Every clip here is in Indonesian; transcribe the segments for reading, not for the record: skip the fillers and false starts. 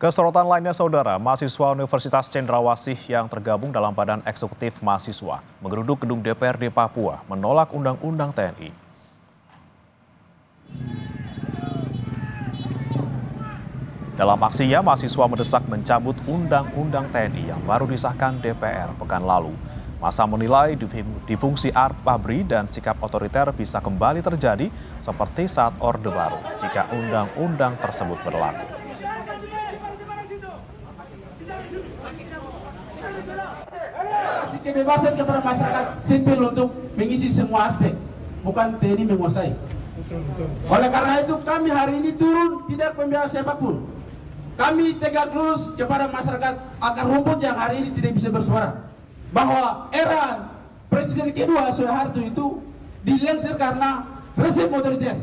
Kesorotan lainnya, saudara, mahasiswa Universitas Cendrawasih yang tergabung dalam Badan Eksekutif Mahasiswa menggeruduk gedung DPRD Papua menolak Undang-Undang TNI. Dalam aksinya, mahasiswa mendesak mencabut Undang-Undang TNI yang baru disahkan DPR pekan lalu. Masa menilai difungsi ABRI dan sikap otoriter bisa kembali terjadi seperti saat Orde Baru jika undang-undang tersebut berlaku. Kebebasan kepada masyarakat sipil untuk mengisi semua aspek, bukan TNI menguasai. Oleh karena itu kami hari ini turun tidak membiarkan siapapun. Kami tegak lurus kepada masyarakat akar rumput yang hari ini tidak bisa bersuara. Bahwa era Presiden kedua Soeharto itu dilensir karena rezim otoriter.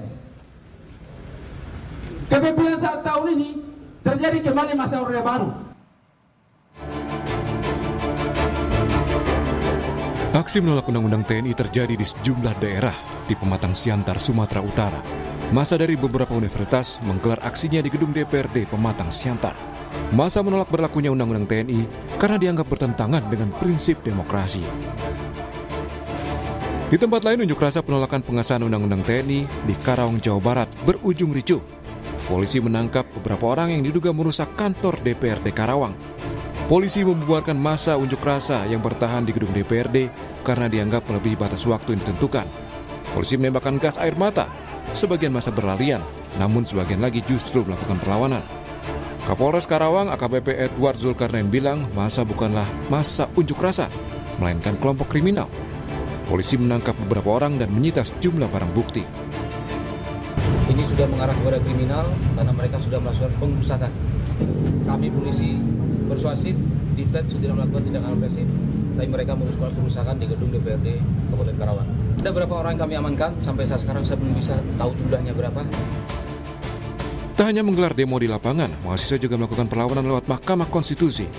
Kepemimpinan saat tahun ini terjadi kembali masa Orde Baru. Aksi menolak Undang-Undang TNI terjadi di sejumlah daerah di Pematang Siantar, Sumatera Utara. Massa dari beberapa universitas menggelar aksinya di gedung DPRD Pematang Siantar. Massa menolak berlakunya Undang-Undang TNI karena dianggap bertentangan dengan prinsip demokrasi. Di tempat lain, unjuk rasa penolakan pengesahan Undang-Undang TNI di Karawang, Jawa Barat berujung ricuh. Polisi menangkap beberapa orang yang diduga merusak kantor DPRD Karawang. Polisi membubarkan massa unjuk rasa yang bertahan di gedung DPRD karena dianggap melebihi batas waktu yang ditentukan. Polisi menembakkan gas air mata. Sebagian massa berlarian, namun sebagian lagi justru melakukan perlawanan. Kapolres Karawang AKBP Edward Zulkarnain bilang massa bukanlah massa unjuk rasa, melainkan kelompok kriminal. Polisi menangkap beberapa orang dan menyita sejumlah barang bukti. Ini sudah mengarah kepada kriminal karena mereka sudah melakukan pengerusakan. Kami polisi persuasif, Ditlet sudah melakukan tindakan represif, tapi mereka melakukan perusakan di gedung DPRD Kabupaten Karawang. Ada beberapa orang yang kami amankan, sampai saat sekarang saya belum bisa tahu jumlahnya berapa. Tak hanya menggelar demo di lapangan, mahasiswa juga melakukan perlawanan lewat Mahkamah Konstitusi.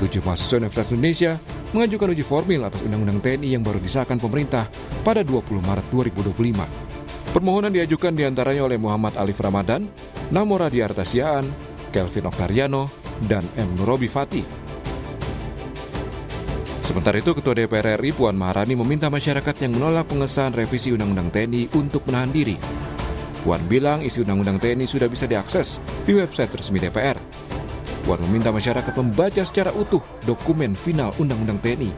7 mahasiswa Universitas Indonesia mengajukan uji formil atas Undang-Undang TNI yang baru disahkan pemerintah pada 20 Maret 2025. Permohonan diajukan diantaranya oleh Muhammad Alif Ramadan, Namora Diartasiaan, Kelvin Oktariano, dan M. Nurobi Fatih. Sementara itu, Ketua DPR RI Puan Maharani meminta masyarakat yang menolak pengesahan revisi Undang-Undang TNI untuk menahan diri. Puan bilang isi Undang-Undang TNI sudah bisa diakses di website resmi DPR. Puan meminta masyarakat membaca secara utuh dokumen final Undang-Undang TNI.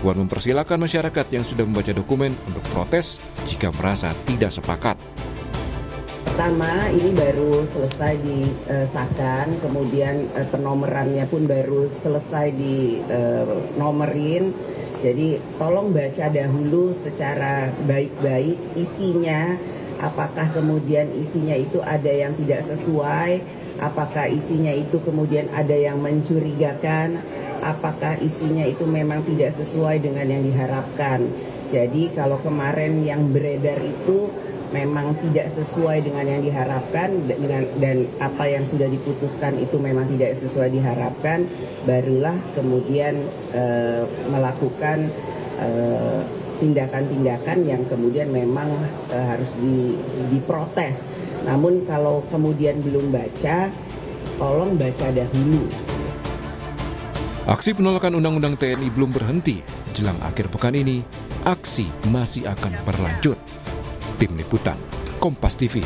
Puan mempersilahkan masyarakat yang sudah membaca dokumen untuk protes jika merasa tidak sepakat. Pertama, ini baru selesai disahkan, kemudian penomorannya pun baru selesai dinomerin. Jadi tolong baca dahulu secara baik-baik isinya, apakah kemudian isinya itu ada yang tidak sesuai, apakah isinya itu kemudian ada yang mencurigakan, apakah isinya itu memang tidak sesuai dengan yang diharapkan. Jadi kalau kemarin yang beredar itu memang tidak sesuai dengan yang diharapkan dan apa yang sudah diputuskan itu memang tidak sesuai diharapkan, barulah kemudian melakukan tindakan-tindakan yang kemudian memang harus diprotes. Namun kalau kemudian belum baca, tolong baca dahulu. Aksi penolakan Undang-Undang TNI belum berhenti. Jelang akhir pekan ini, aksi masih akan berlanjut. Tim Liputan, Kompas TV.